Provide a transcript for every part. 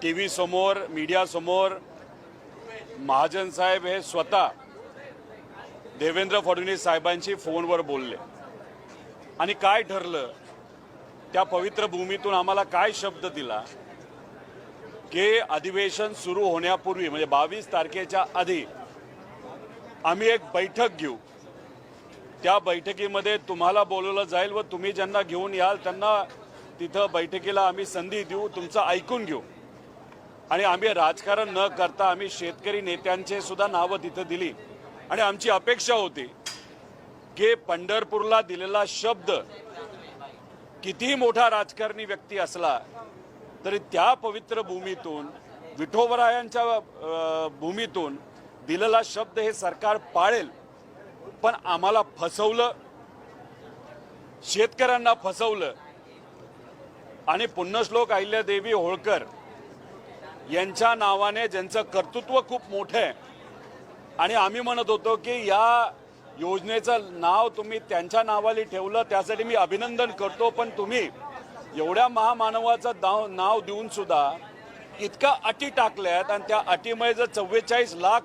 TV समोर media समोर महाजन साहेब हे स्वतः देवेंद्र फडणवीस साहेबांशी फोनवर बोलले आणि काय ठरलं, त्या पवित्र भूमीतून आम्हाला काय शब्द दिला की अधिवेशन सुरू होण्यापूर्वी म्हणजे 22 तारखेच्या आधी आम्ही एक बैठक घेऊ, त्या बैठकीमध्ये तुम्हाला बोलवलं जाईल व तुम्ही ज्यांना घेऊन याल त्यांना तिथं बैठकीला आम्ही संधी देऊ, तुमचं ऐकून घेऊ आणि आम्ही राजकारण न करता आम्ही शेतकरी नेत्यांचे सुद्धा नावं तिथं दिली आणि आमची अपेक्षा होती की पंढरपूरला दिलेला शब्द कितीही मोठा राजकारणी व्यक्ती असला तरी त्या पवित्र भूमीतून विठोबरायांच्या भूमीतून दिलेला शब्द हे सरकार पाळेल। पण आम्हाला फसवलं, शेतकऱ्यांना फसवलं आणि पुण्यश्लोक अहिल्यादेवी होळकर यांच्या नावाने ज्यांचं कर्तृत्व खूप मोठं आहे आणि आम्ही म्हणत होतो की या योजनेचं नाव तुम्ही त्यांच्या नावाली ठेवलं त्यासाठी मी अभिनंदन करतो, पण तुम्ही एवढ्या महामानवाचं नाव देऊन सुद्धा इतका अटी टाकल्यात आणि त्या अटीमुळे जर 44 लाख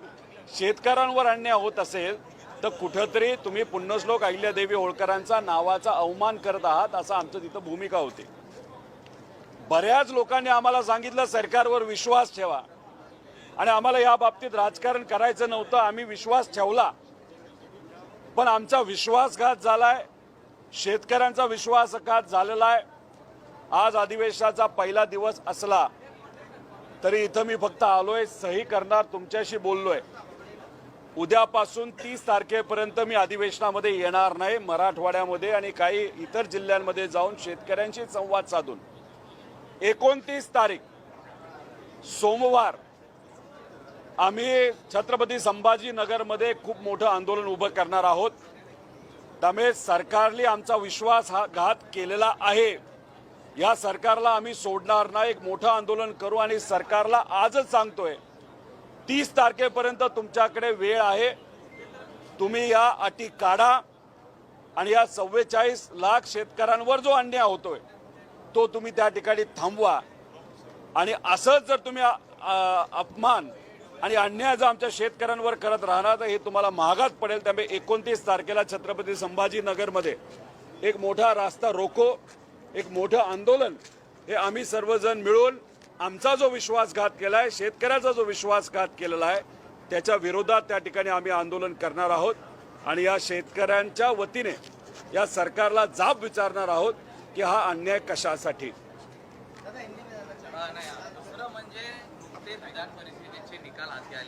शेतकऱ्यांवर अन्याय होत असेल तर कुठंतरी तुम्ही पुण्यश्लोक अहिल्यादेवी होळकरांचा नावाचा अवमान करत आहात असं आमचं तिथं भूमिका होती। बऱ्याच लोकांनी आम्हाला सांगितलं सरकारवर विश्वास ठेवा आणि आम्हाला या बाबतीत राजकारण करायचं नव्हतं, आम्ही विश्वास ठेवला पण आमचा विश्वासघात झालाय, शेतकऱ्यांचा विश्वासघात झालेला आहे। आज अधिवेशनाचा पहिला दिवस असला तरी इथं मी फक्त आलोय, सही करणार, तुमच्याशी बोललोय। उद्यापासून 30 तारखेपर्यंत मी अधिवेशनामध्ये येणार नाही, मराठवाड्यामध्ये आणि काही इतर जिल्ह्यांमध्ये जाऊन शेतकऱ्यांशी संवाद साधून 29 तारीख सोमवार आम्ही छत्रपती संभाजीनगरमध्ये खूप मोठं आंदोलन उभं करणार आहोत। त्यामुळे सरकारने आमचा विश्वासघात केलेला आहे, या सरकारला आम्ही सोडणार नाही, एक मोठं आंदोलन करू आणि सरकारला आजच सांगतोय 30 तारखेपर्यंत तुमच्याकडे वेळ आहे, तुम्ही या अटी काढा आणि या 44 लाख शेतकऱ्यांवर जो अन्याय होतोय तो तुम्ही त्या ठिकाणी थांबवा आणि असंच जर तुम्ही अपमान आणि अन्याय जर आमच्या शेतकऱ्यांवर करत राहणार तर हे तुम्हाला महागात पडेल। त्यामुळे 29 तारखेला छत्रपती संभाजीनगरमध्ये एक मोठा रास्ता रोको, एक मोठं आंदोलन हे आम्ही सर्वजण मिळून आमचा जो विश्वासघात केलाय, शेतकऱ्याचा जो विश्वासघात केलेला आहे त्याच्या विरोधात त्या ठिकाणी आम्ही आंदोलन करणार आहोत आणि या शेतकऱ्यांच्या वतीने या सरकारला जाब विचारणार आहोत की हा अन्याय कशासाठी। दुसरं म्हणजे नुकतेच विधान परिषदेचे निकाल हाती आले।